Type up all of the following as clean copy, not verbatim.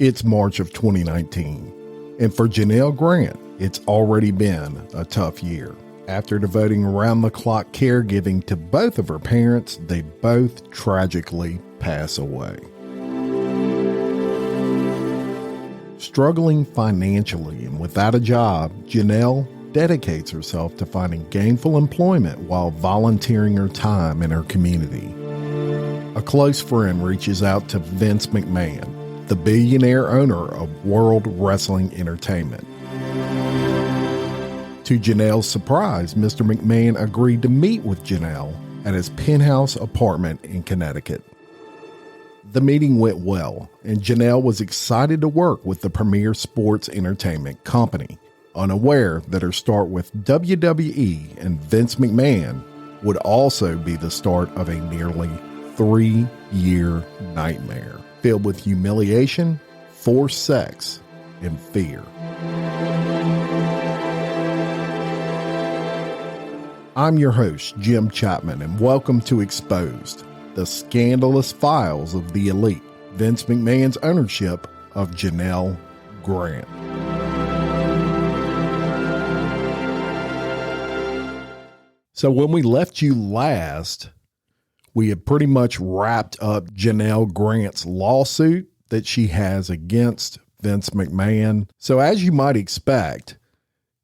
It's March of 2019, and for Janelle Grant, it's already been a tough year. After devoting around-the-clock caregiving to both of her parents, they both tragically pass away. Struggling financially and without a job, Janelle dedicates herself to finding gainful employment while volunteering her time in her community. A close friend reaches out to Vince McMahon, the billionaire owner of World Wrestling Entertainment. To Janelle's surprise, Mr. McMahon agreed to meet with Janelle at his penthouse apartment in Connecticut. The meeting went well, and Janelle was excited to work with the premier sports entertainment company, unaware that her start with WWE and Vince McMahon would also be the start of a nearly 3-year nightmare filled with humiliation, forced sex, and fear. I'm your host, Jim Chapman, and welcome to Exposed, the scandalous files of the elite, Vince McMahon's ownership of Janelle Grant. So when we left you last, we had pretty much wrapped up Janelle Grant's lawsuit that she has against Vince McMahon. So as you might expect,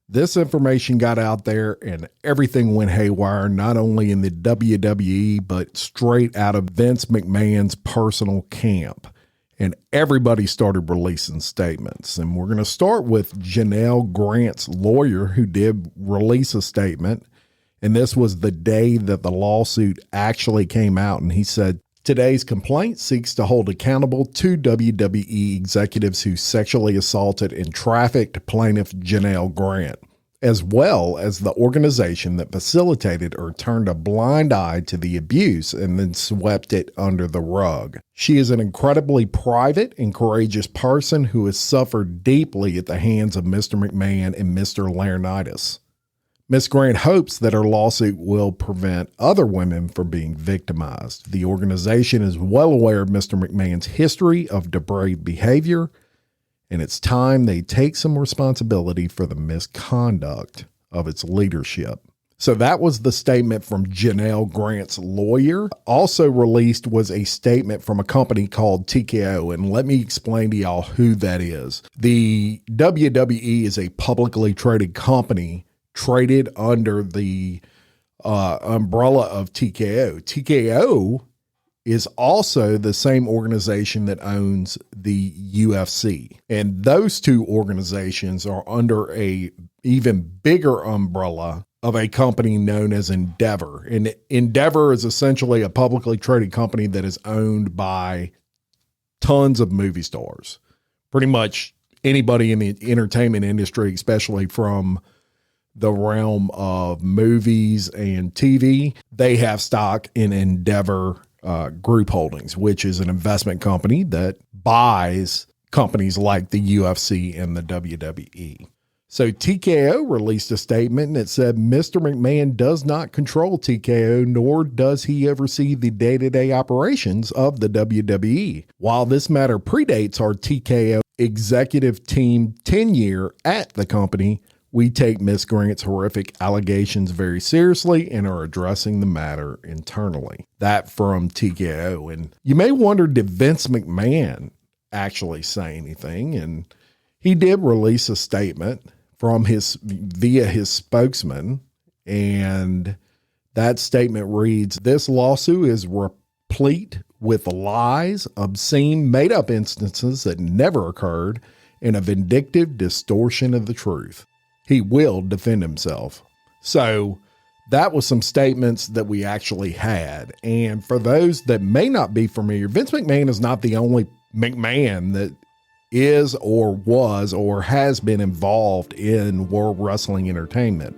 this information got out there and everything went haywire, not only in the WWE, but straight out of Vince McMahon's personal camp. And everybody started releasing statements. And we're going to start with Janelle Grant's lawyer, who did release a statement. And this was the day that the lawsuit actually came out. And he said, today's complaint seeks to hold accountable two WWE executives who sexually assaulted and trafficked plaintiff Janelle Grant, as well as the organization that facilitated or turned a blind eye to the abuse and then swept it under the rug. She is an incredibly private and courageous person who has suffered deeply at the hands of Mr. McMahon and Mr. Laurinaitis. Ms. Grant hopes that her lawsuit will prevent other women from being victimized. The organization is well aware of Mr. McMahon's history of depraved behavior, and it's time they take some responsibility for the misconduct of its leadership. So that was the statement from Janelle Grant's lawyer. Also released was a statement from a company called TKO, and let me explain to y'all who that is. The WWE is a publicly traded company traded under the umbrella of TKO. TKO is also the same organization that owns the UFC. And those two organizations are under a even bigger umbrella of a company known as Endeavor. And Endeavor is essentially a publicly traded company that is owned by tons of movie stars. Pretty much anybody in the entertainment industry, especially from the realm of movies and TV, they have stock in Endeavor Group Holdings, which is an investment company that buys companies like the UFC and the WWE. So TKO released a statement that said Mr. McMahon does not control TKO, nor does he oversee the day-to-day operations of the WWE. While this matter predates our TKO executive team tenure at the company, we take Ms. Grant's horrific allegations very seriously and are addressing the matter internally. That from TKO. And you may wonder, did Vince McMahon actually say anything? And he did release a statement from via his spokesman. And that statement reads, "This lawsuit is replete with lies, obscene, made-up instances that never occurred, and a vindictive distortion of the truth. He will defend himself." So that was some statements that we actually had. And for those that may not be familiar, Vince McMahon is not the only McMahon that is or was or has been involved in World Wrestling Entertainment.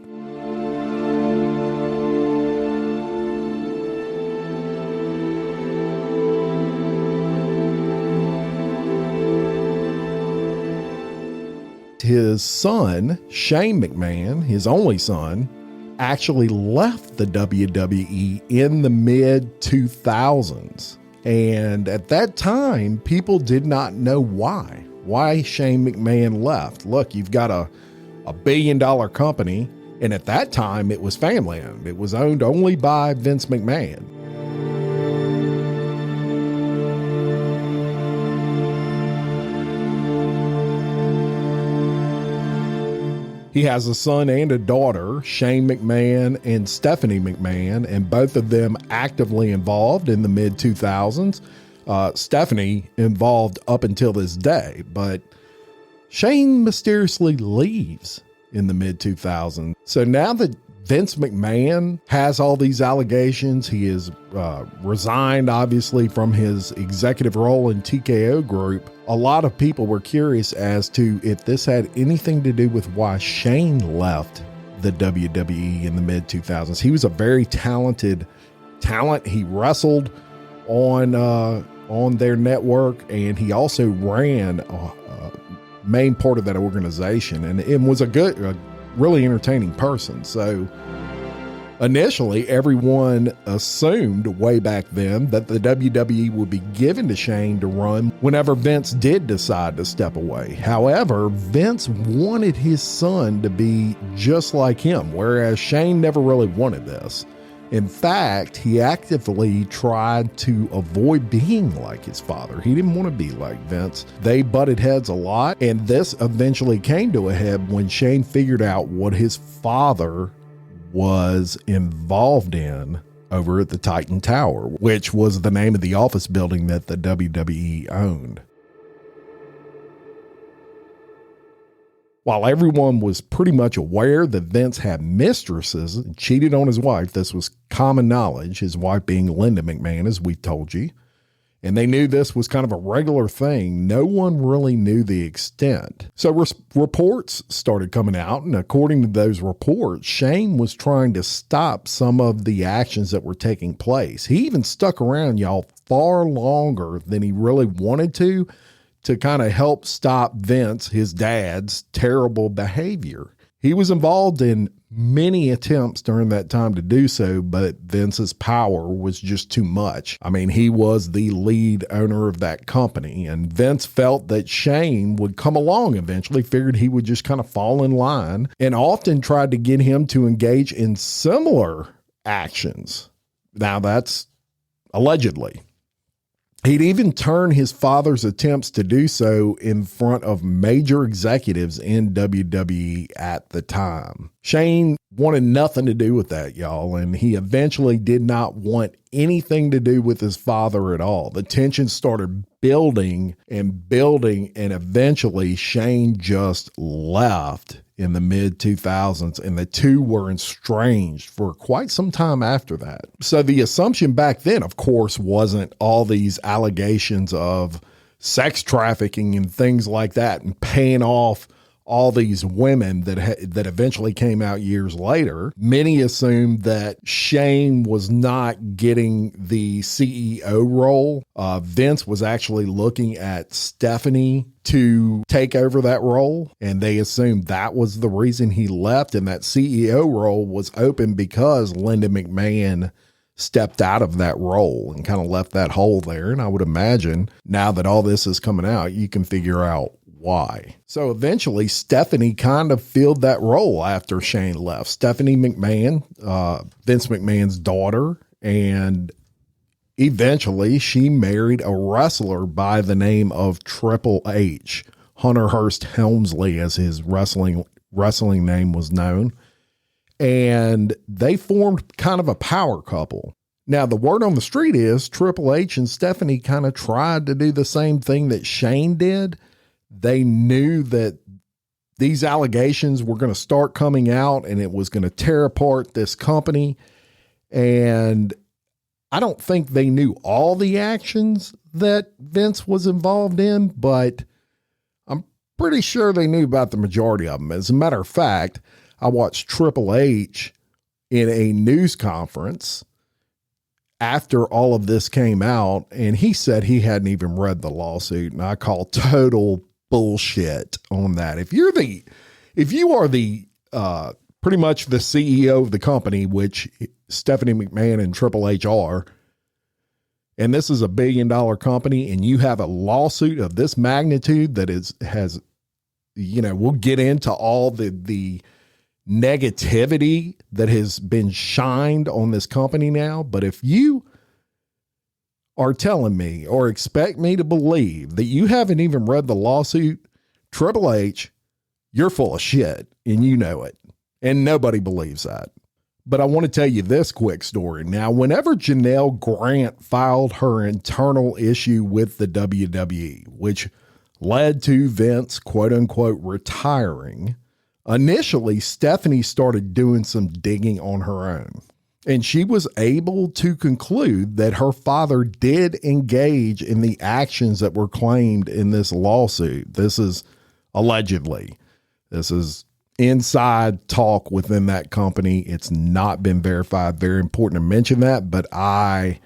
His son, Shane McMahon, his only son, actually left the WWE in the mid-2000s. And at that time, people did not know why. why Shane McMahon left. Look, you've got a $1 billion company, and at that time it was family owned. It was owned only by Vince McMahon. He has a son and a daughter, Shane McMahon and Stephanie McMahon, and both of them actively involved in the mid-2000s. Stephanie involved up until this day, but Shane mysteriously leaves in the mid-2000s. So now that Vince McMahon has all these allegations, he is resigned, obviously, from his executive role in TKO Group. A lot of people were curious as to if this had anything to do with why Shane left the WWE in the mid-2000s. He was a very talented talent. He wrestled on their network, and he also ran main part of that organization, and it was a really entertaining person. So initially, everyone assumed way back then that the WWE would be given to Shane to run whenever Vince did decide to step away. However, Vince wanted his son to be just like him, whereas Shane never really wanted this. In fact, he actively tried to avoid being like his father. He didn't want to be like Vince. They butted heads a lot, and this eventually came to a head when Shane figured out what his father was involved in over at the Titan Tower, which was the name of the office building that the WWE owned. While everyone was pretty much aware that Vince had mistresses and cheated on his wife, this was common knowledge, his wife being Linda McMahon, as we told you, and they knew this was kind of a regular thing, no one really knew the extent. So reports started coming out, and according to those reports, Shane was trying to stop some of the actions that were taking place. He even stuck around, y'all, far longer than he really wanted to kind of help stop Vince, his dad's terrible behavior. He was involved in many attempts during that time to do so, but Vince's power was just too much. I mean, he was the lead owner of that company, and Vince felt that Shane would come along eventually, figured he would just kind of fall in line, and often tried to get him to engage in similar actions. Now, that's allegedly. He'd even turn his father's attempts to do so in front of major executives in WWE at the time. Shane wanted nothing to do with that, y'all, and he eventually did not want anything to do with his father at all. The tension started building, and eventually Shane just left in the mid-2000s, and the two were estranged for quite some time after that. So the assumption back then, of course, wasn't all these allegations of sex trafficking and things like that and paying off all these women that eventually came out years later. Many assumed that Shane was not getting the CEO role. Vince was actually looking at Stephanie to take over that role, and they assumed that was the reason he left, and that CEO role was open because Linda McMahon stepped out of that role and kind of left that hole there. And I would imagine now that all this is coming out, you can figure out why. So eventually Stephanie kind of filled that role after Shane left. Stephanie McMahon, Vince McMahon's daughter, and eventually she married a wrestler by the name of Triple H, Hunter Hearst Helmsley, as his wrestling name was known. And they formed kind of a power couple. Now, the word on the street is Triple H and Stephanie kind of tried to do the same thing that Shane did. They knew that these allegations were going to start coming out and it was going to tear apart this company. And I don't think they knew all the actions that Vince was involved in, but I'm pretty sure they knew about the majority of them. As a matter of fact, I watched Triple H in a news conference after all of this came out, and he said he hadn't even read the lawsuit, and I call total bullshit on that. If you are the pretty much the CEO of the company, which Stephanie McMahon and Triple H are, and this is a $1 billion company, and you have a lawsuit of this magnitude that has, we'll get into all the negativity that has been shined on this company now. But if you are telling me or expect me to believe that you haven't even read the lawsuit, Triple H, you're full of shit, and you know it. And nobody believes that. But I want to tell you this quick story. Now, whenever Janelle Grant filed her internal issue with the WWE, which led to Vince, quote unquote, retiring, initially Stephanie started doing some digging on her own. And she was able to conclude that her father did engage in the actions that were claimed in this lawsuit. This is allegedly. This is inside talk within that company. It's not been verified. Very important to mention that, but I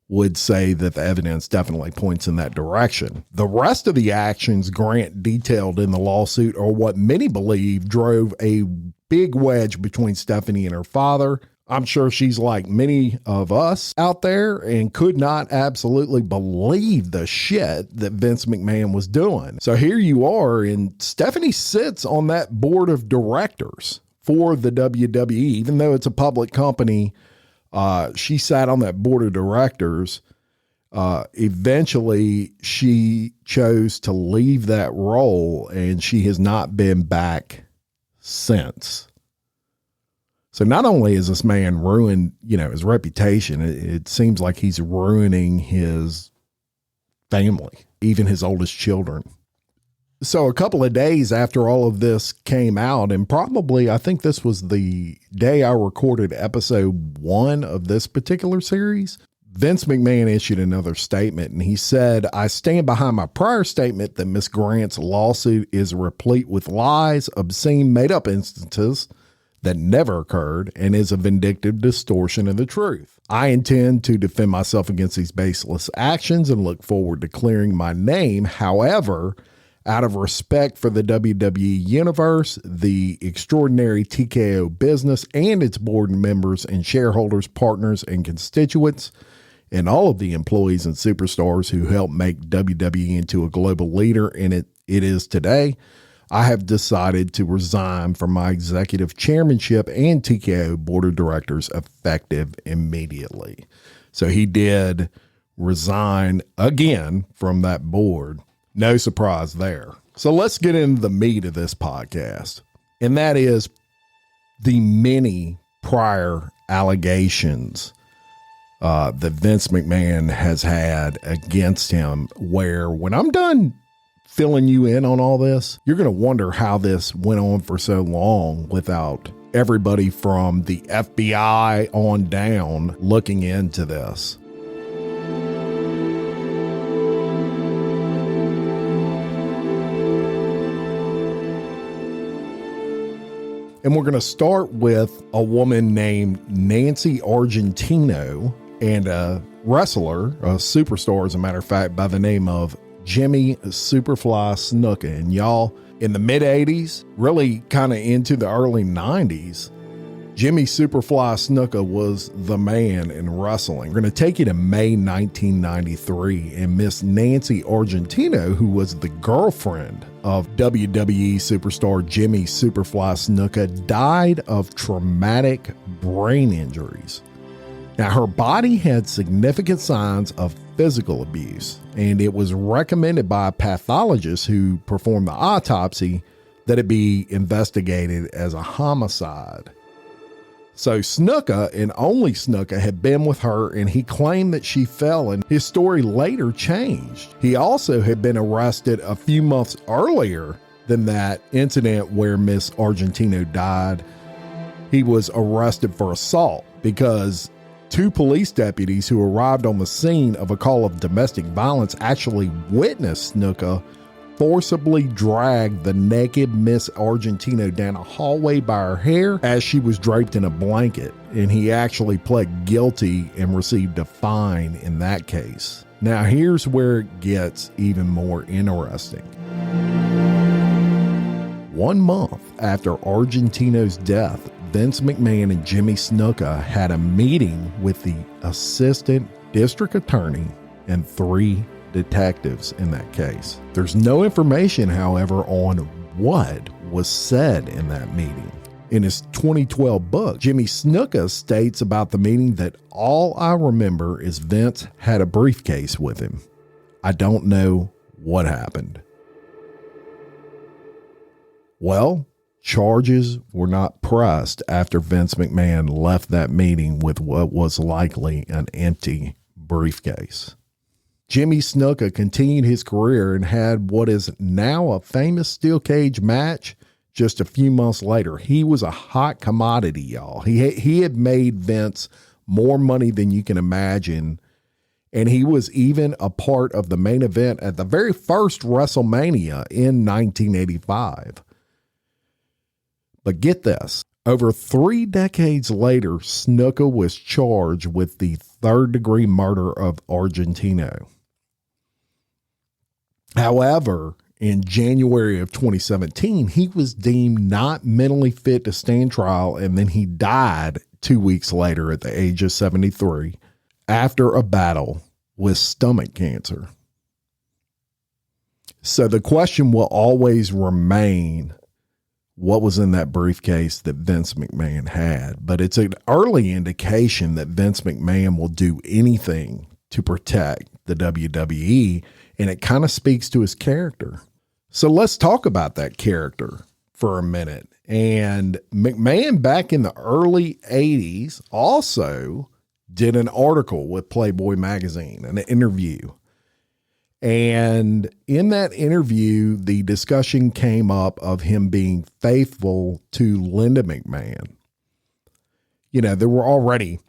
would say that the evidence definitely points in that direction. The rest of the actions Grant detailed in the lawsuit are what many believe drove a big wedge between Stephanie and her father. I'm sure she's like many of us out there and could not absolutely believe the shit that Vince McMahon was doing. So here you are, and Stephanie sits on that board of directors for the WWE, even though it's a public company. She sat on that board of directors. Eventually she chose to leave that role, and she has not been back since. So not only is this man ruined, his reputation, it seems like he's ruining his family, even his oldest children. So a couple of days after all of this came out, and probably I think this was the day I recorded episode 1 of this particular series, Vince McMahon issued another statement, and he said, "I stand behind my prior statement that Miss Grant's lawsuit is replete with lies, obscene, made-up instances that never occurred, and is a vindictive distortion of the truth. I intend to defend myself against these baseless actions and look forward to clearing my name. However, out of respect for the WWE universe, the extraordinary TKO business and its board members and shareholders, partners and constituents, and all of the employees and superstars who helped make WWE into a global leader in it is today, I have decided to resign from my executive chairmanship and TKO board of directors effective immediately." So he did resign again from that board. No surprise there. So let's get into the meat of this podcast. And that is the many prior allegations that Vince McMahon has had against him, where when I'm done filling you in on all this, you're going to wonder how this went on for so long without everybody from the FBI on down looking into this. And we're going to start with a woman named Nancy Argentino and a wrestler, a superstar, as a matter of fact, by the name of Jimmy Superfly Snuka. And y'all, in the mid 80s, really kind of into the early 90s, Jimmy Superfly Snuka was the man in wrestling. We're going to take you to May 1993, and Miss Nancy Argentino, who was the girlfriend of WWE superstar Jimmy Superfly Snuka, died of traumatic brain injuries. Now, her body had significant signs of physical abuse, and it was recommended by a pathologist who performed the autopsy that it be investigated as a homicide. So Snuka, and only Snuka, had been with her, and he claimed that she fell, and his story later changed. He also had been arrested a few months earlier than that incident where Miss Argentino died. He was arrested for assault because 2 police deputies who arrived on the scene of a call of domestic violence actually witnessed Snuka forcibly dragged the naked Miss Argentino down a hallway by her hair as she was draped in a blanket, and he actually pled guilty and received a fine in that case. Now here's where it gets even more interesting. 1 month after Argentino's death, Vince McMahon and Jimmy Snuka had a meeting with the assistant district attorney and 3 detectives in that case. There's no information, however, on what was said in that meeting. In his 2012 book, Jimmy Snuka states about the meeting that all I remember is Vince had a briefcase with him. I don't know what happened. Well, charges were not pressed after Vince McMahon left that meeting with what was likely an empty briefcase. Jimmy Snuka continued his career and had what is now a famous steel cage match just a few months later. He was a hot commodity, y'all. He had made Vince more money than you can imagine, and he was even a part of the main event at the very first WrestleMania in 1985. But get this, over 3 decades later, Snuka was charged with the 3rd-degree murder of Argentino. However, in January of 2017, he was deemed not mentally fit to stand trial, and then he died 2 weeks later at the age of 73 after a battle with stomach cancer. So the question will always remain, what was in that briefcase that Vince McMahon had? But it's an early indication that Vince McMahon will do anything to protect the WWE, and it kind of speaks to his character. So let's talk about that character for a minute. And McMahon, back in the early 80s, also did an article with Playboy magazine, an interview. And in that interview, the discussion came up of him being faithful to Linda McMahon. You know, there were already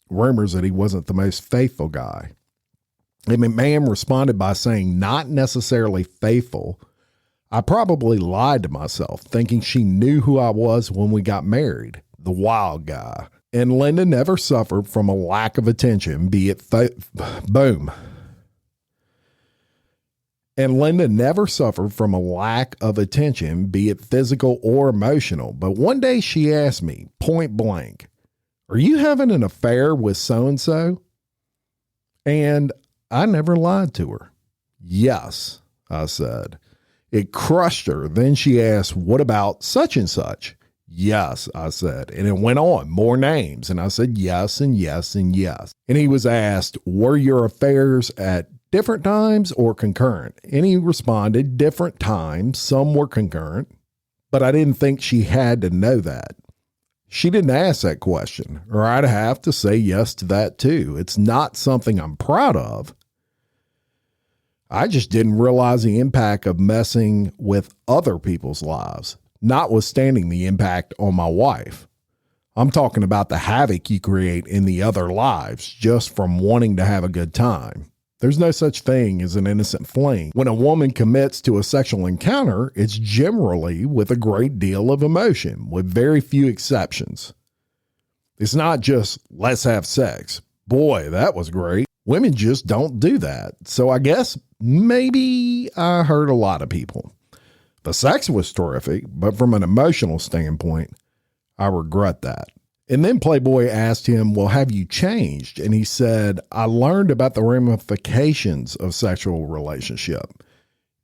rumors that he wasn't the most faithful guy. And McMahon responded by saying, not necessarily faithful. I probably lied to myself, thinking she knew who I was when we got married, the wild guy. And Linda never suffered from a lack of attention, be it boom. And Linda never suffered from a lack of attention, be it physical or emotional. But one day she asked me, point blank, are you having an affair with so-and-so? And I never lied to her. Yes, I said. It crushed her. Then she asked, what about such and such? Yes, I said. And it went on, more names. And I said, yes, and yes, and yes. And he was asked, were your affairs at different times or concurrent? And he responded, different times. Some were concurrent, but I didn't think she had to know that. She didn't ask that question, or I'd have to say yes to that too. It's not something I'm proud of. I just didn't realize the impact of messing with other people's lives, notwithstanding the impact on my wife. I'm talking about the havoc you create in the other lives just from wanting to have a good time. There's no such thing as an innocent fling. When a woman commits to a sexual encounter, it's generally with a great deal of emotion, with very few exceptions. It's not just, let's have sex. Boy, that was great. Women just don't do that. So I guess maybe I hurt a lot of people. The sex was terrific, but from an emotional standpoint, I regret that. And then Playboy asked him, well, have you changed? And he said, I learned about the ramifications of sexual relationship.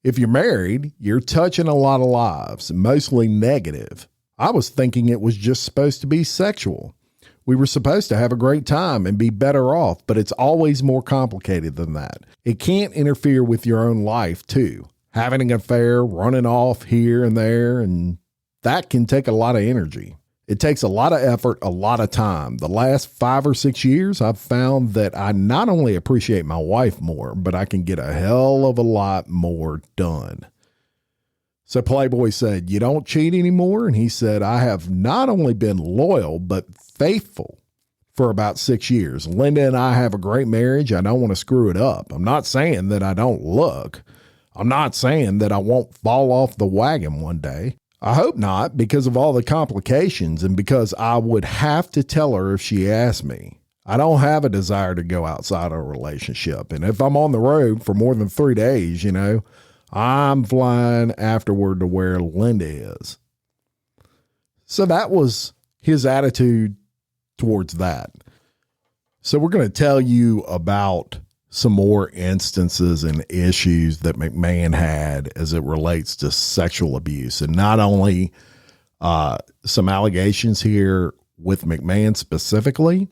If you're married, you're touching a lot of lives, mostly negative. I was thinking it was just supposed to be sexual. We were supposed to have a great time and be better off, but it's always more complicated than that. It can't interfere with your own life too. Having an affair, running off here and there, and that can take a lot of energy. It takes a lot of effort, a lot of time. The last 5 or 6 years, I've found that I not only appreciate my wife more, but I can get a hell of a lot more done. So Playboy said, you don't cheat anymore? And he said, I have not only been loyal, but faithful for about 6 years. Linda and I have a great marriage. I don't want to screw it up. I'm not saying that I don't look. I'm not saying that I won't fall off the wagon one day. I hope not, because of all the complications and because I would have to tell her if she asked me. I don't have a desire to go outside a relationship. And if I'm on the road for more than 3 days, I'm flying afterward to where Linda is. So that was his attitude towards that. So we're going to tell you about some more instances and issues that McMahon had as it relates to sexual abuse. And not only some allegations here with McMahon specifically,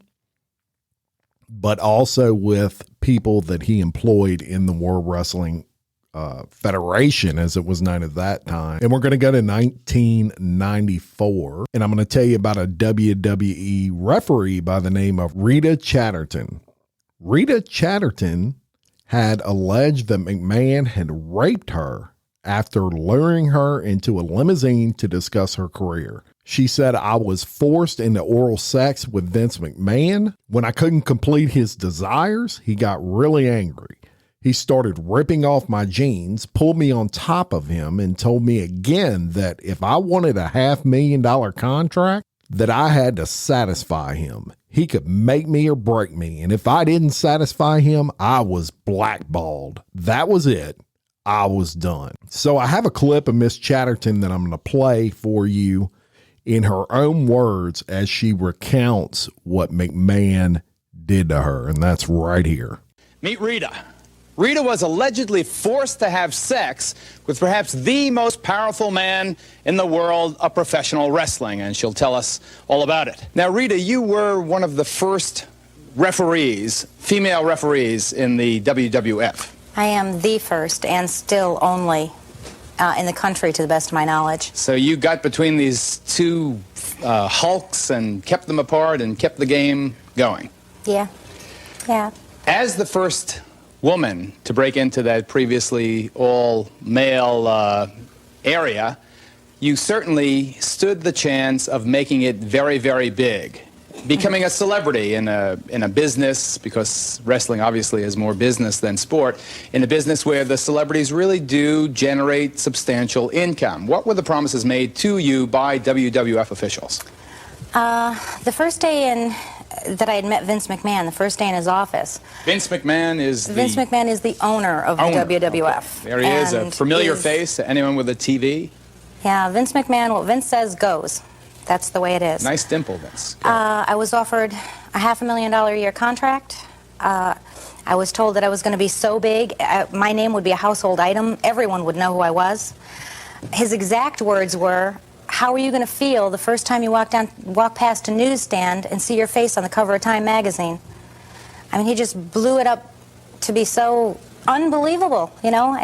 but also with people that he employed in the World Wrestling Federation, as it was known at that time. And we're going to go to 1994, and I'm going to tell you about a WWE referee by the name of Rita Chatterton. Rita Chatterton had alleged that McMahon had raped her after luring her into a limousine to discuss her career. She said, "I was forced into oral sex with Vince McMahon. When I couldn't complete his desires, he got really angry. He started ripping off my jeans, pulled me on top of him, and told me again that if I wanted a $500,000 contract, that I had to satisfy him. He could make me or break me, and if I didn't satisfy him, I was blackballed. That was it. I was done." So I have a clip of Miss Chatterton that I'm going to play for you in her own words as she recounts what McMahon did to her, and that's right here. Meet Rita. Rita was allegedly forced to have sex with perhaps the most powerful man in the world of professional wrestling, and she'll tell us all about it. Now, Rita, you were one of the first referees, female referees in the WWF. I am the first and still only in the country, to the best of my knowledge. So you got between these two hulks and kept them apart and kept the game going. Yeah. As the first woman to break into that previously all-male area, you certainly stood the chance of making it very, very big, becoming a celebrity in a business, because wrestling obviously is more business than sport, in a business where the celebrities really do generate substantial income. What were the promises made to you by WWF officials? The first day that I had met Vince McMahon, the first day in his office. Vince McMahon is the owner of the WWF. Okay. There he is, a familiar face to anyone with a TV. Yeah, Vince McMahon, what Vince says goes. That's the way it is. Nice dimple, Vince. I was offered a $500,000 a year contract. I was told that I was going to be so big, my name would be a household item. Everyone would know who I was. His exact words were, "How are you going to feel the first time you walk past a newsstand and see your face on the cover of Time magazine?" I mean, he just blew it up to be so unbelievable, you know.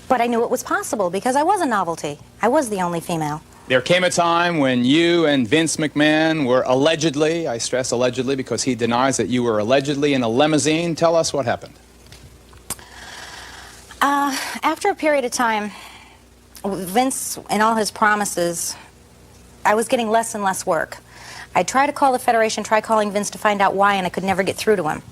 But I knew it was possible because I was a novelty. I was the only female. There came a time when you and Vince McMahon were allegedly, I stress allegedly because he denies that you were allegedly in a limousine. Tell us what happened. After a period of time, Vince and all his promises, I was getting less and less work. I tried to call the Federation, tried calling Vince to find out why, and I could never get through to him.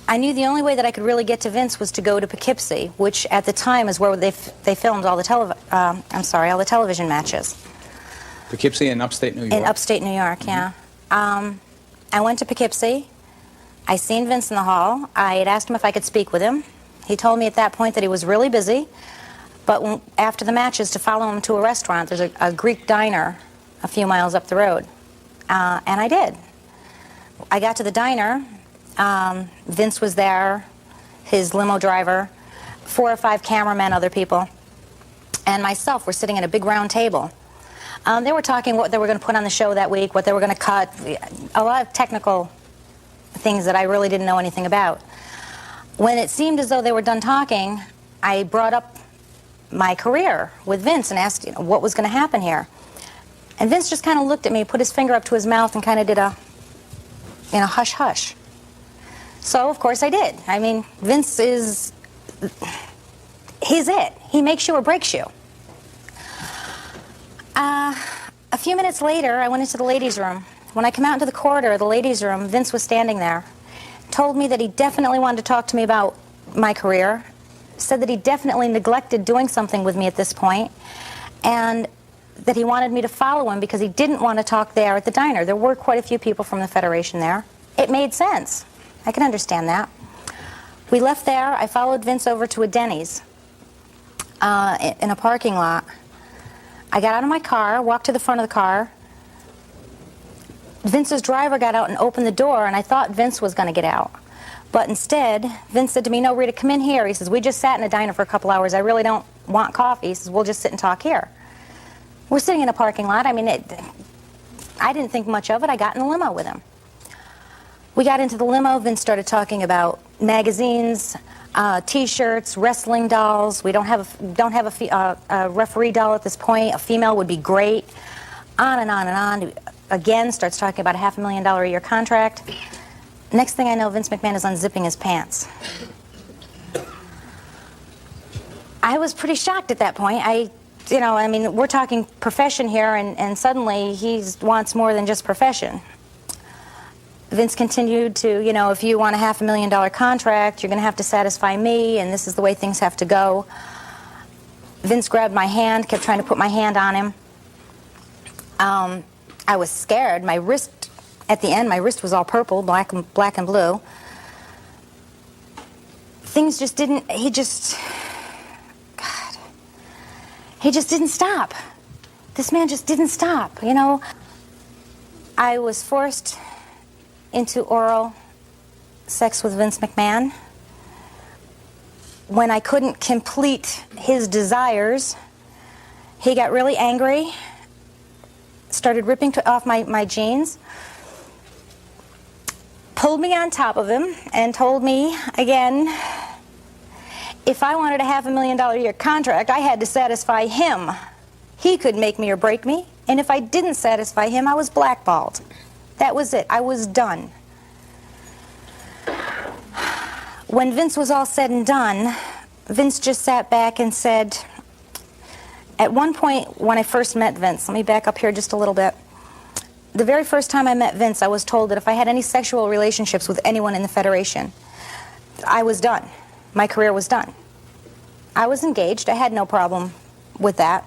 I knew the only way that I could really get to Vince was to go to Poughkeepsie, which at the time is where they filmed all the television matches. Poughkeepsie in upstate New York? In upstate New York, yeah. I went to Poughkeepsie. I seen Vince in the hall. I had asked him if I could speak with him. He told me at that point that he was really busy, but after the matches to follow him to a restaurant. There's a Greek diner a few miles up the road, and I did. I got to the diner. Vince was there, his limo driver, 4 or 5 cameramen, other people, and myself were sitting at a big round table. They were talking what they were going to put on the show that week, what they were going to cut, a lot of technical things that I really didn't know anything about. When it seemed as though they were done talking, I brought up my career with Vince and asked, what was going to happen here. And Vince just kind of looked at me, put his finger up to his mouth, and kind of did a hush-hush. So, of course, I did. I mean, Vince he's it. He makes you or breaks you. A few minutes later, I went into the ladies' room. When I come out into the corridor of the ladies' room, Vince was standing there. Told me that he definitely wanted to talk to me about my career. Said that he definitely neglected doing something with me at this point. And that he wanted me to follow him because he didn't want to talk there at the diner. There were quite a few people from the Federation there. It made sense. I can understand that. We left there. I followed Vince over to a Denny's in a parking lot. I got out of my car, walked to the front of the car. Vince's driver got out and opened the door, and I thought Vince was going to get out. But instead, Vince said to me, no, Rita, come in here. He says, we just sat in a diner for a couple hours. I really don't want coffee. He says, we'll just sit and talk here. We're sitting in a parking lot. I mean, I didn't think much of it. I got in the limo with him. We got into the limo. Vince started talking about magazines, T-shirts, wrestling dolls. We don't have a referee doll at this point. A female would be great. On and on and on. Again, starts talking about a $500,000 a year contract. Next thing I know, Vince McMahon is unzipping his pants. I was pretty shocked at that point. I mean, we're talking profession here, and suddenly he wants more than just profession. Vince continued to, if you want a $500,000 contract, you're going to have to satisfy me, and this is the way things have to go. Vince grabbed my hand, kept trying to put my hand on him. I was scared. My wrist, at the end, my wrist was all purple, black and blue. Things just didn't, he just didn't stop. This man just didn't stop, I was forced into oral sex with Vince McMahon. When I couldn't complete his desires, he got really angry, started ripping off my jeans, pulled me on top of him, and told me again, if I wanted a $500,000 a year contract, I had to satisfy him. He could make me or break me, and if I didn't satisfy him, I was blackballed. That was it. I was done. When Vince was all said and done, Vince just sat back and said, at one point when I first met Vince, let me back up here just a little bit. The very first time I met Vince, I was told that if I had any sexual relationships with anyone in the Federation, I was done. My career was done. I was engaged. I had no problem with that.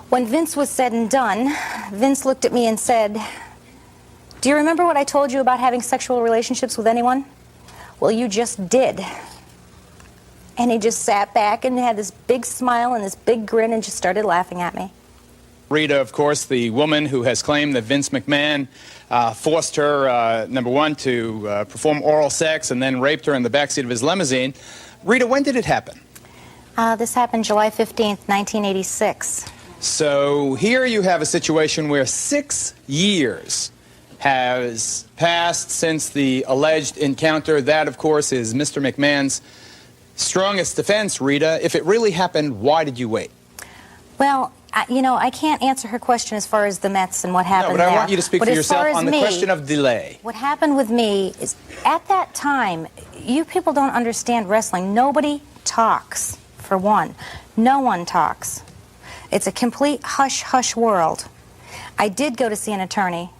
When Vince was said and done, Vince looked at me and said, do you remember what I told you about having sexual relationships with anyone? Well, you just did. And he just sat back and had this big smile and this big grin and just started laughing at me. Rita, of course, the woman who has claimed that Vince McMahon forced her, number one, to perform oral sex and then raped her in the backseat of his limousine. Rita, when did it happen? This happened July 15th, 1986. So here you have a situation where 6 years has passed since the alleged encounter. That, of course, is Mr. McMahon's strongest defense, Rita. If it really happened, why did you wait? Well, I can't answer her question as far as the Mets and what happened there. No, but I there. want you to speak for yourself on the question of delay. What happened with me is, at that time, you people don't understand wrestling. Nobody talks, for one. No one talks. It's a complete hush-hush world. I did go to see an attorney.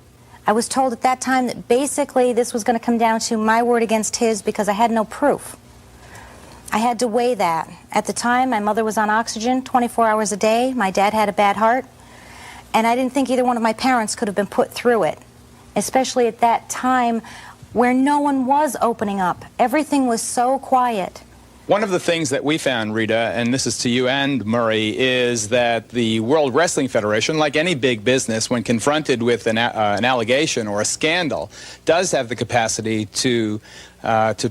I was told at that time that basically this was going to come down to my word against his because I had no proof. I had to weigh that. At the time, my mother was on oxygen 24 hours a day. My dad had a bad heart. And I didn't think either one of my parents could have been put through it, especially at that time where no one was opening up. Everything was so quiet. One of the things that we found, Rita, and this is to you and Murray, is that the World Wrestling Federation, like any big business, when confronted with an allegation or a scandal, does have the capacity to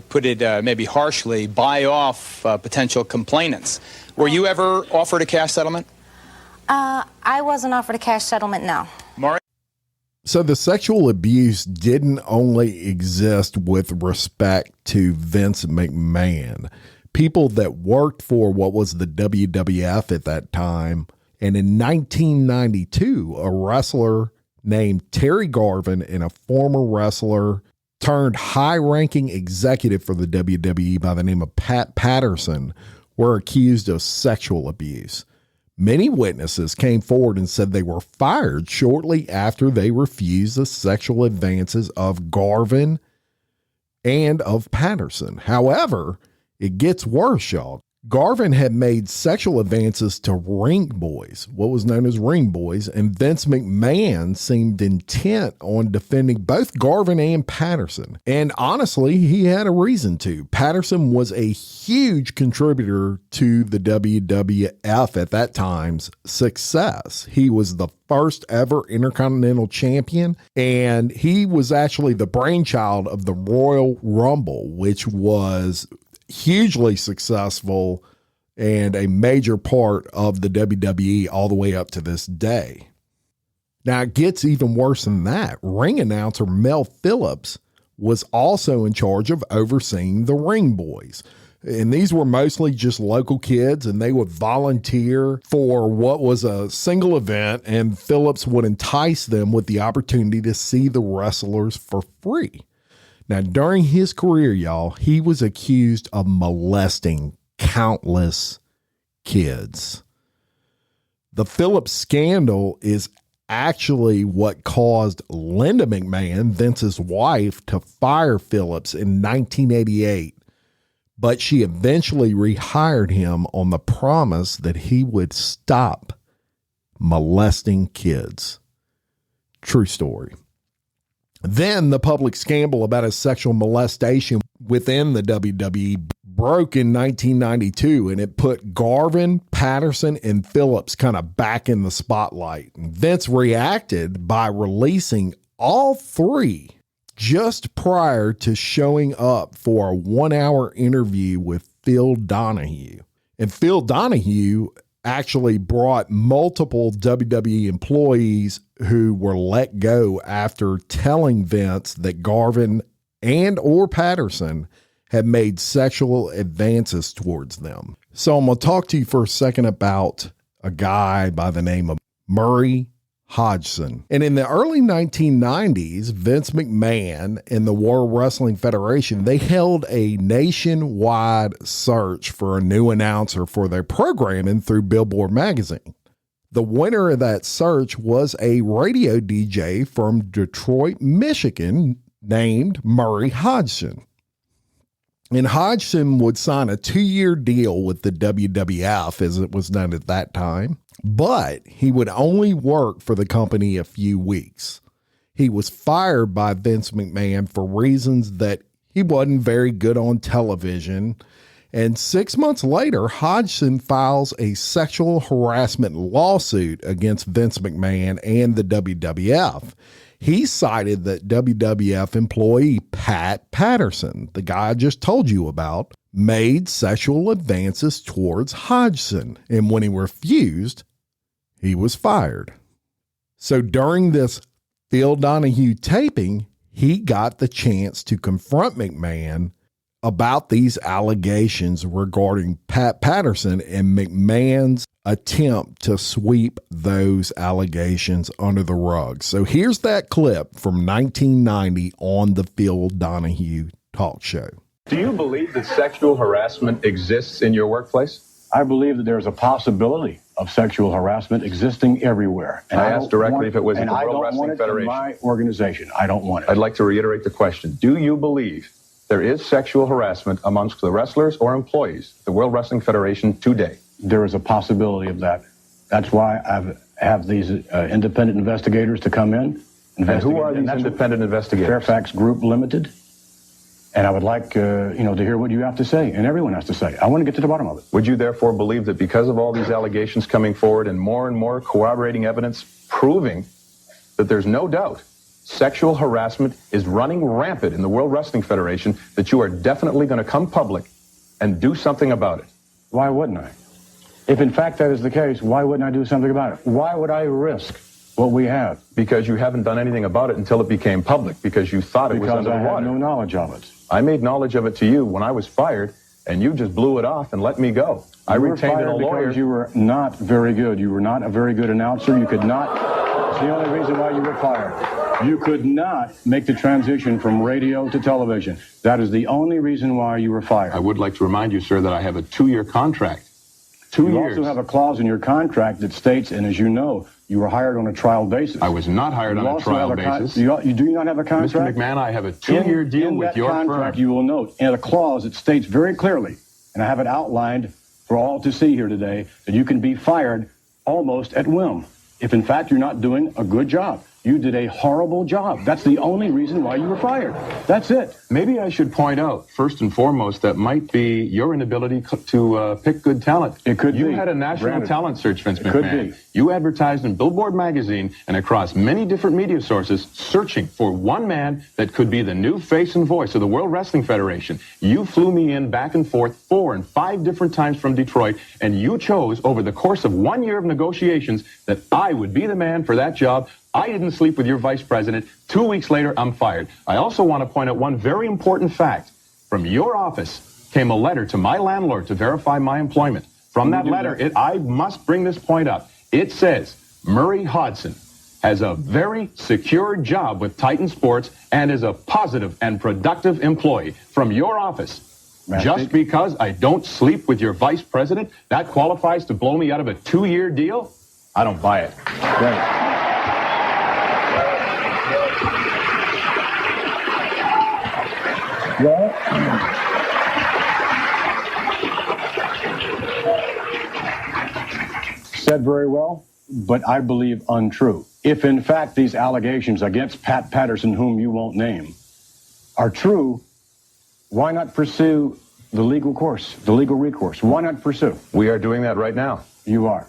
put it maybe harshly, buy off potential complainants. Were you ever offered a cash settlement? I wasn't offered a cash settlement, no. Murray? So the sexual abuse didn't only exist with respect to Vince McMahon. People that worked for what was the WWF at that time. And in 1992, a wrestler named Terry Garvin and a former wrestler turned high-ranking executive for the WWE by the name of Patterson were accused of sexual abuse. Many witnesses came forward and said they were fired shortly after they refused the sexual advances of Garvin and of Patterson. However, it gets worse, y'all. Garvin had made sexual advances to ring boys, what was known as ring boys, and Vince McMahon seemed intent on defending both Garvin and Patterson. And honestly, he had a reason to. Patterson was a huge contributor to the WWF at that time's success. He was the first ever Intercontinental Champion, and he was actually the brainchild of the Royal Rumble, which was hugely successful and a major part of the WWE all the way up to this day. Now, it gets even worse than that. Ring announcer Mel Phillips was also in charge of overseeing the ring boys. And these were mostly just local kids, and they would volunteer for what was a single event, and Phillips would entice them with the opportunity to see the wrestlers for free. Now, during his career, y'all, he was accused of molesting countless kids. The Phillips scandal is actually what caused Linda McMahon, Vince's wife, to fire Phillips in 1988, but she eventually rehired him on the promise that he would stop molesting kids. True story. Then the public scandal about his sexual molestation within the WWE broke in 1992, and it put Garvin, Patterson, and Phillips kind of back in the spotlight. And Vince reacted by releasing all three just prior to showing up for a 1-hour interview with Phil Donahue. And Phil Donahue actually brought multiple WWE employees who were let go after telling Vince that Garvin and or Patterson had made sexual advances towards them. So I'm going to talk to you for a second about a guy by the name of Murray Hodgson. And in the early 1990s, Vince McMahon and the World Wrestling Federation, they held a nationwide search for a new announcer for their programming through Billboard magazine. The winner of that search was a radio DJ from Detroit, Michigan, named Murray Hodgson. And Hodgson would sign a 2-year deal with the WWF, as it was known at that time, but he would only work for the company a few weeks. He was fired by Vince McMahon for reasons that he wasn't very good on television. And 6 months later, Hodgson files a sexual harassment lawsuit against Vince McMahon and the WWF. He cited that WWF employee Pat Patterson, the guy I just told you about, made sexual advances towards Hodgson. And when he refused, he was fired. So during this Phil Donahue taping, he got the chance to confront McMahon about these allegations regarding Pat Patterson and McMahon's attempt to sweep those allegations under the rug. So here's that clip from 1990 on the Phil Donahue talk show. Do you believe that sexual harassment exists in your workplace? I believe that there's a possibility of sexual harassment existing everywhere. And I asked directly if it was in the World Wrestling Federation. In my organization, I don't want it. I'd like to reiterate the question. Do you believe there is sexual harassment amongst the wrestlers or employees of the World Wrestling Federation today? There is a possibility of that. That's why I have these independent investigators to come in. And who are these independent investigators? Fairfax Group Limited. And I would like, to hear what you have to say, and everyone has to say. I want to get to the bottom of it. Would you therefore believe that because of all these allegations coming forward and more corroborating evidence proving that there's no doubt sexual harassment is running rampant in the World Wrestling Federation, that you are definitely going to come public and do something about it? Why wouldn't I? If in fact that is the case, why wouldn't I do something about it? Why would I risk what we have? Because you haven't done anything about it until it became public, because you thought it was under the water. Because I had no knowledge of it. I made knowledge of it to you when I was fired, and you just blew it off and let me go. I retained a lawyer. Because you were not very good. You were not a very good announcer. You could not. That's the only reason why you were fired. You could not make the transition from radio to television. That is the only reason why you were fired. I would like to remind you, sir, that I have a 2-year contract. 2 years. You also have a clause in your contract that states, and as you know, you were hired on a trial basis. I was not hired on a trial basis. You do not have a contract? Mr. McMahon, I have a 2-year deal with your firm. In that contract, you will note in a clause it states very clearly, and I have it outlined for all to see here today that you can be fired almost at whim if, in fact, you're not doing a good job. You did a horrible job. That's the only reason why you were fired. That's it. Maybe I should point out, first and foremost, that might be your inability to pick good talent. It could be. You had a national talent search, Vince McMahon. Could be. You advertised in Billboard magazine and across many different media sources searching for one man that could be the new face and voice of the World Wrestling Federation. You flew me in back and forth 4 and 5 different times from Detroit, and you chose over the course of 1 year of negotiations that I would be the man for that job. I didn't sleep with your vice president. 2 weeks later, I'm fired. I also want to point out one very important fact. From your office came a letter to my landlord to verify my employment. From that letter, I must bring this point up. It says Murray Hodgson has a very secure job with Titan Sports and is a positive and productive employee. From your office. Just because I don't sleep with your vice president, that qualifies to blow me out of a 2-year deal? I don't buy it. Right. Well, said very well, but I believe untrue. If, in fact, these allegations against Pat Patterson, whom you won't name, are true, why not pursue the legal course, the legal recourse? Why not pursue? We are doing that right now. You are.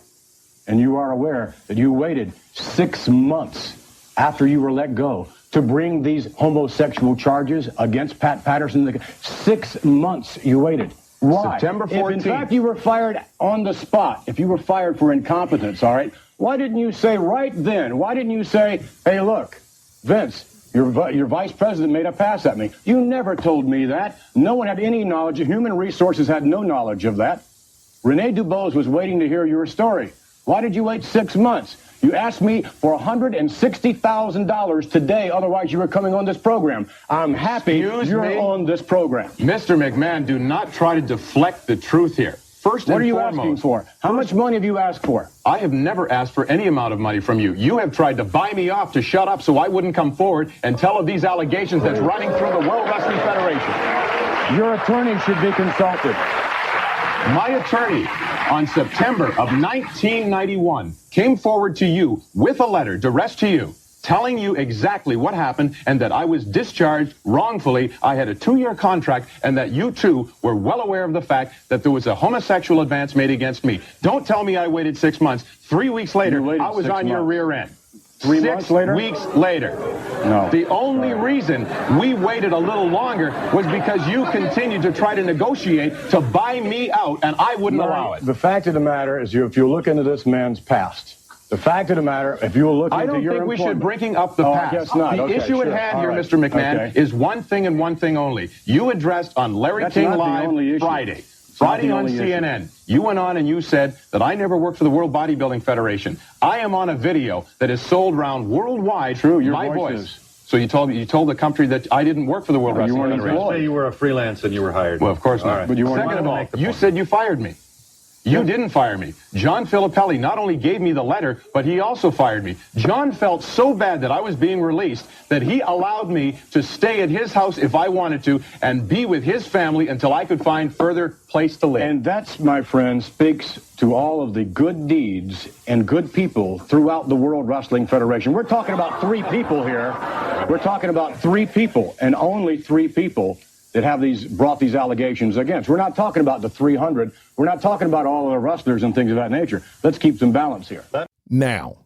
And you are aware that you waited 6 months after you were let go to bring these homosexual charges against Pat Patterson. 6 months you waited. Why? September 14th. If in fact you were fired on the spot, if you were fired for incompetence, all right, why didn't you say right then, why didn't you say, hey, look, Vince, your vice president made a pass at me. You never told me that. No one had any knowledge. Human resources had no knowledge of that. Rene Dubose was waiting to hear your story. Why did you wait 6 months? You asked me for $160,000 today, otherwise you were coming on this program. I'm happy you're on this program. Mr. McMahon, do not try to deflect the truth here. First and What are you foremost, asking for? How much money have you asked for? I have never asked for any amount of money from you. You have tried to buy me off to shut up so I wouldn't come forward and tell of these allegations that's running through the World Wrestling Federation. Your attorney should be consulted. My attorney, on September of 1991, came forward to you with a letter addressed to you, telling you exactly what happened and that I was discharged wrongfully. I had a 2-year contract and that you, too, were well aware of the fact that there was a homosexual advance made against me. Don't tell me I waited 6 months. 3 weeks later, I was on your rear end. 3 months later? 6 weeks later. No. The only reason we waited a little longer was because you continued to try to negotiate to buy me out, and I wouldn't allow it. The fact of the matter is, if you look into this man's past, the fact of the matter, if you look into your I don't think we should bring up the past. I guess not. The issue at hand here, Mr. McMahon, is one thing and one thing only. You addressed on Larry King Live Friday on CNN. You went on and you said that I never worked for the World Bodybuilding Federation. I am on a video that is sold around worldwide. True, your my voice. So you told the country that I didn't work for the World Wrestling Federation. You say you were a freelance and you were hired. Well, of course not. Right. But you weren't. Second of all, you said you fired me. You didn't fire me. John Filippelli not only gave me the letter, but he also fired me. John felt so bad that I was being released that he allowed me to stay at his house if I wanted to and be with his family until I could find further place to live. And that's, my friend, speaks to all of the good deeds and good people throughout the World Wrestling Federation. We're talking about 3 people here. We're talking about 3 people and only 3 people that have brought these allegations against. We're not talking about the 300. We're not talking about all of the wrestlers and things of that nature. Let's keep some balance here. Now,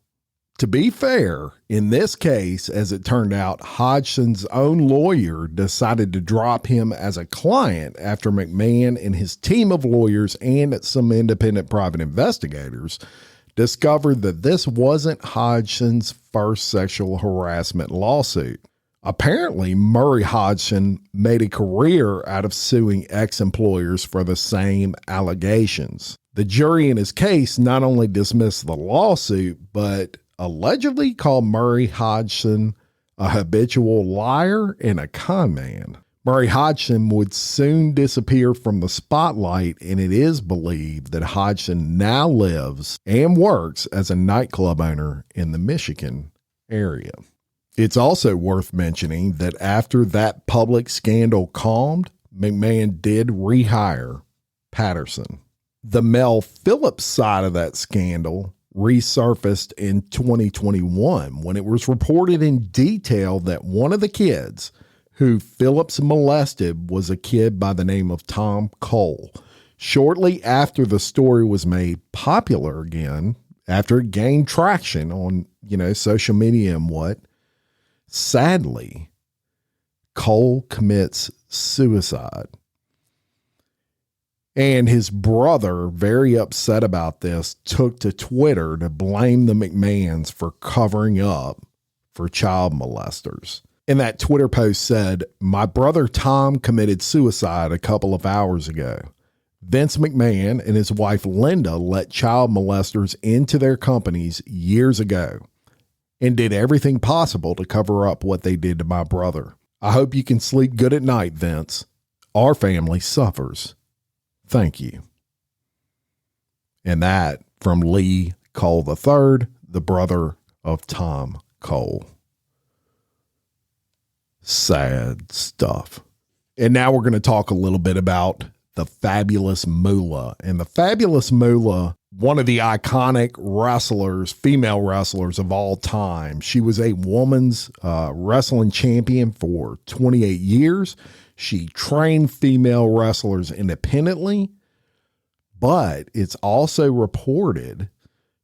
to be fair, in this case, as it turned out, Hodgson's own lawyer decided to drop him as a client after McMahon and his team of lawyers and some independent private investigators discovered that this wasn't Hodgson's first sexual harassment lawsuit. Apparently, Murray Hodgson made a career out of suing ex-employers for the same allegations. The jury in his case not only dismissed the lawsuit, but allegedly called Murray Hodgson a habitual liar and a con man. Murray Hodgson would soon disappear from the spotlight, and it is believed that Hodgson now lives and works as a nightclub owner in the Michigan area. It's also worth mentioning that after that public scandal calmed, McMahon did rehire Patterson. The Mel Phillips side of that scandal resurfaced in 2021 when it was reported in detail that one of the kids who Phillips molested was a kid by the name of Tom Cole. Shortly after the story was made popular again, after it gained traction on, social media and what, sadly, Cole commits suicide. And his brother, very upset about this, took to Twitter to blame the McMahons for covering up for child molesters. And that Twitter post said, "My brother Tom committed suicide a couple of hours ago. Vince McMahon and his wife Linda let child molesters into their companies years ago and did everything possible to cover up what they did to my brother. I hope you can sleep good at night, Vince. Our family suffers. Thank you." And that from Lee Cole III, the brother of Tom Cole. Sad stuff. And now we're going to talk a little bit about the Fabulous Moolah. And the Fabulous Moolah, one of the iconic wrestlers, female wrestlers of all time. She was a woman's wrestling champion for 28 years. She trained female wrestlers independently, but it's also reported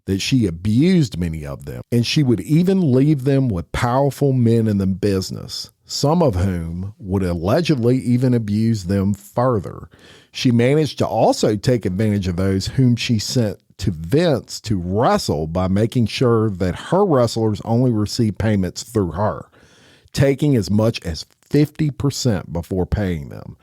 that she abused many of them, and she would even leave them with powerful men in the business, some of whom would allegedly even abuse them further. She managed to also take advantage of those whom she sent to Vince to wrestle by making sure that her wrestlers only received payments through her, taking as much as 50% before paying them.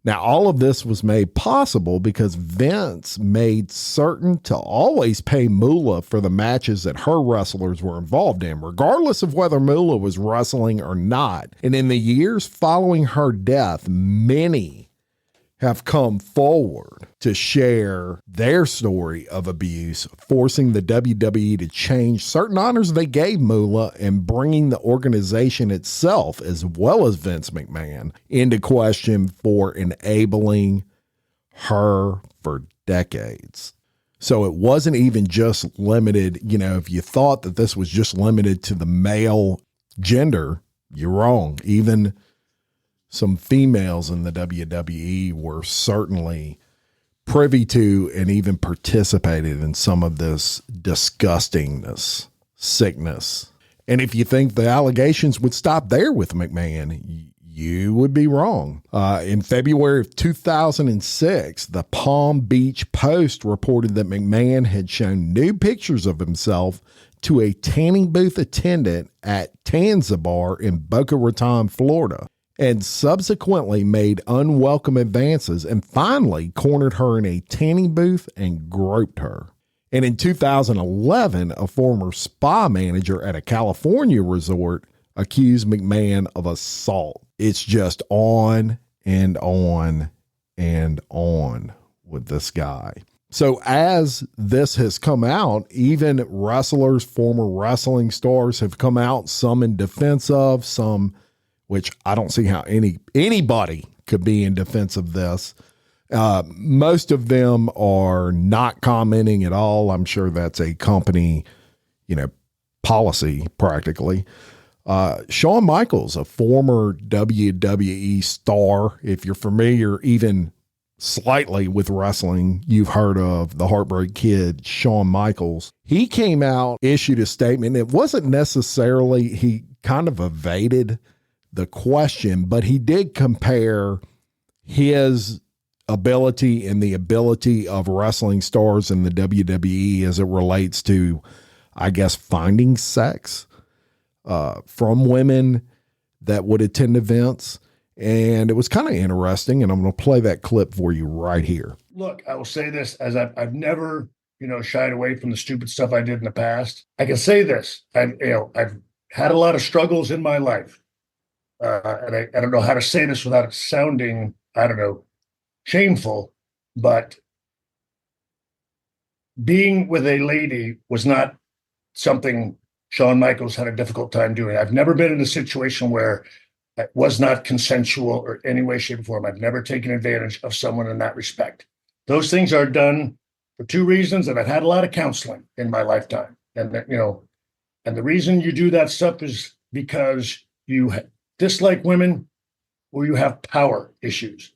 Now, all of this was made possible because Vince made certain to always pay Moolah for the matches that her wrestlers were involved in, regardless of whether Moolah was wrestling or not. And in the years following her death, many have come forward to share their story of abuse, forcing the WWE to change certain honors they gave Moolah and bringing the organization itself, as well as Vince McMahon, into question for enabling her for decades. So it wasn't even just limited, if you thought that this was just limited to the male gender, you're wrong. Even some females in the WWE were certainly privy to and even participated in some of this disgustingness, sickness. And if you think the allegations would stop there with McMahon, you would be wrong. In February of 2006, the Palm Beach Post reported that McMahon had shown nude pictures of himself to a tanning booth attendant at Tanza Bar in Boca Raton, Florida, and subsequently made unwelcome advances and finally cornered her in a tanning booth and groped her. And in 2011, a former spa manager at a California resort accused McMahon of assault. It's just on and on and on with this guy. So as this has come out, even wrestlers, former wrestling stars have come out, some in defense of, some which I don't see how anybody could be in defense of this. Most of them are not commenting at all. I'm sure that's a company, policy practically. Shawn Michaels, a former WWE star, if you're familiar even slightly with wrestling, you've heard of the Heartbreak Kid, Shawn Michaels. He came out, issued a statement. It wasn't necessarily, he kind of evaded the question, but he did compare his ability and the ability of wrestling stars in the WWE as it relates to, I guess, finding sex from women that would attend events. And it was kind of interesting, and I'm going to play that clip for you right here. Look, I will say this, as I've never, shied away from the stupid stuff I did in the past. I can say this, I've had a lot of struggles in my life. And I don't know how to say this without it sounding, shameful, but being with a lady was not something Shawn Michaels had a difficult time doing. I've never been in a situation where it was not consensual or any way, shape, or form. I've never taken advantage of someone in that respect. those things are done for two reasons, and I've had a lot of counseling in my lifetime. And and the reason you do that stuff is because you dislike women or you have power issues.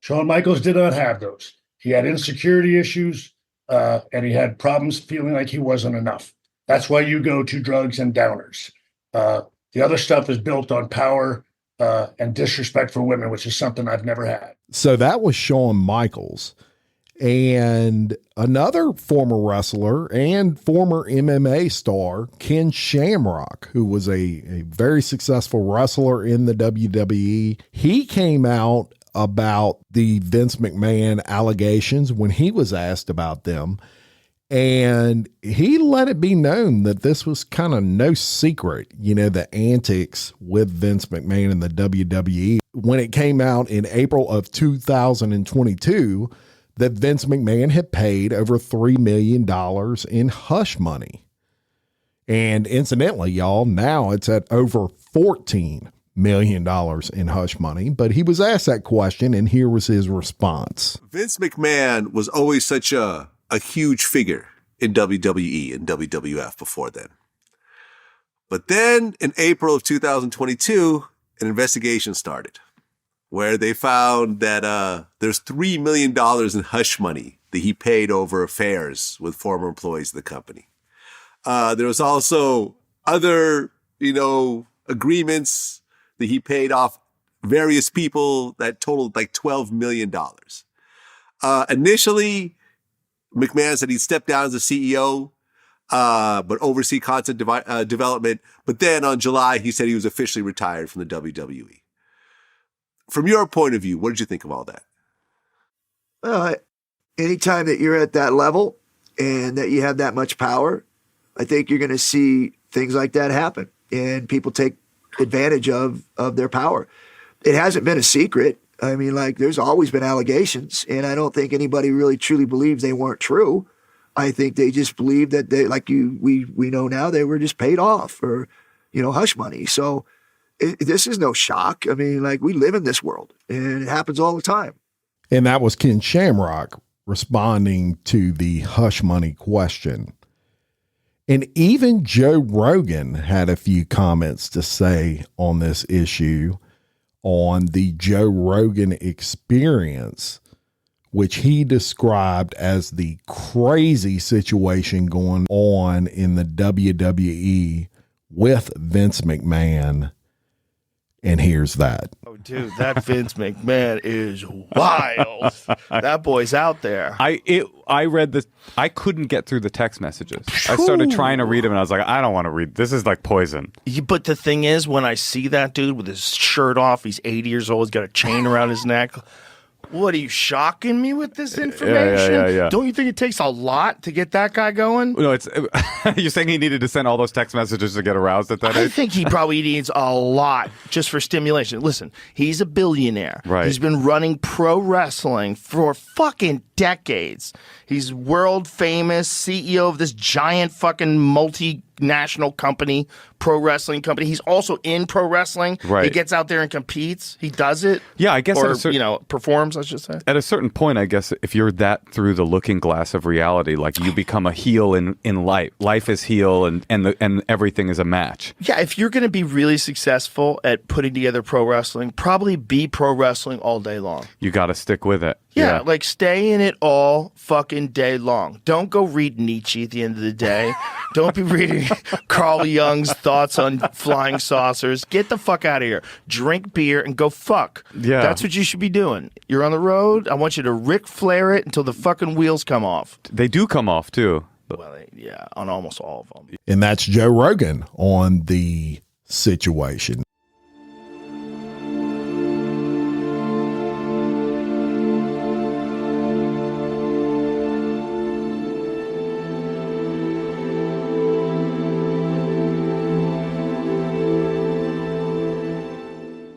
Shawn Michaels did not have those. He had insecurity issues, and he had problems feeling like he wasn't enough. That's why you go to drugs and downers. The other stuff is built on power and disrespect for women, which is something I've never had. So that was Shawn Michaels. And another former wrestler and former MMA star, Ken Shamrock, who was a very successful wrestler in the WWE. He came out about the Vince McMahon allegations when he was asked about them. And he let it be known that this was kind of no secret, the antics with Vince McMahon and the WWE. When it came out in April of 2022, that Vince McMahon had paid over $3 million in hush money. And incidentally, y'all, now it's at over $14 million in hush money. But he was asked that question, and here was his response. Vince McMahon was always such a huge figure in WWE and WWF before then. But then in April of 2022, an investigation started where they found that there's $3 million in hush money that he paid over affairs with former employees of the company. There was also other, agreements that he paid off various people that totaled like $12 million. Initially, McMahon said he'd step down as a CEO, but oversee content development. But then on July, he said he was officially retired from the WWE. From your point of view, what did you think of all that? Well, anytime that you're at that level and that you have that much power, I think you're going to see things like that happen, and people take advantage of their power. It hasn't been a secret. I mean, there's always been allegations, and I don't think anybody really truly believes they weren't true. I think they just believe that they, we know now, they were just paid off for, hush money. So this is no shock. I mean, we live in this world, and it happens all the time. And that was Ken Shamrock responding to the hush money question. And even Joe Rogan had a few comments to say on this issue on the Joe Rogan Experience, which he described as the crazy situation going on in the WWE with Vince McMahon. And here's that. Oh, dude, that Vince McMahon is wild. That boy's out there. I read this. I couldn't get through the text messages. I started trying to read them, and I was like, I don't want to read. This is like poison. But the thing is, when I see that dude with his shirt off, he's 80 years old, he's got a chain around his neck. What, are you shocking me with this information? Yeah. Don't you think it takes a lot to get that guy going? No, it's you're saying he needed to send all those text messages to get aroused at that age? I think he probably needs a lot just for stimulation. Listen, he's a billionaire. Right. He's been running pro wrestling for fucking decades. He's world famous CEO of this giant fucking multinational company, pro wrestling company. He's also in pro wrestling. Right. He gets out there and competes. He does it. Yeah, I guess. Or, performs, I should say. At a certain point, I guess, if you're that through the looking glass of reality, you become a heel in life. Life is heel, and everything is a match. Yeah, if you're going to be really successful at putting together pro wrestling, probably be pro wrestling all day long. You got to stick with it. Yeah, stay in it all fucking day long. Don't go read Nietzsche at the end of the day. Don't be reading Carl Jung's thoughts on flying saucers. Get the fuck out of here. Drink beer and go fuck. Yeah. That's what you should be doing. You're on the road. I want you to Ric Flair it until the fucking wheels come off. They do come off, too. Well, yeah, on almost all of them. And that's Joe Rogan on the situation.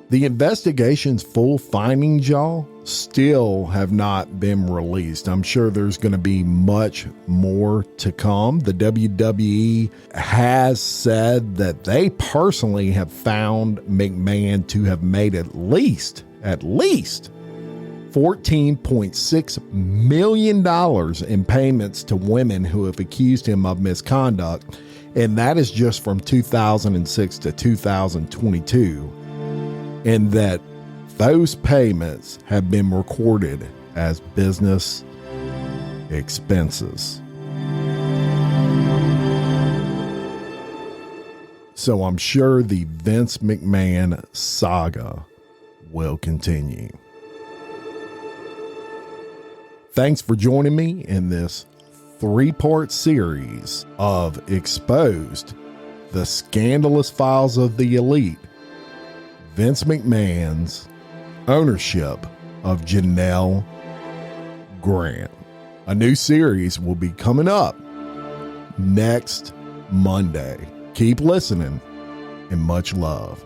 The investigation's full findings, y'all, still have not been released. I'm sure there's going to be much more to come. The WWE has said that they personally have found McMahon to have made at least $14 $14.6 million in payments to women who have accused him of misconduct, and that is just from 2006 to 2022, and that those payments have been recorded as business expenses. So I'm sure the Vince McMahon saga will continue. Thanks for joining me in this 3-part series of Exposed: The Scandalous Files of the Elite, Vince McMahon's ownership of Janelle Grant. A new series will be coming up next Monday. Keep listening, and much love.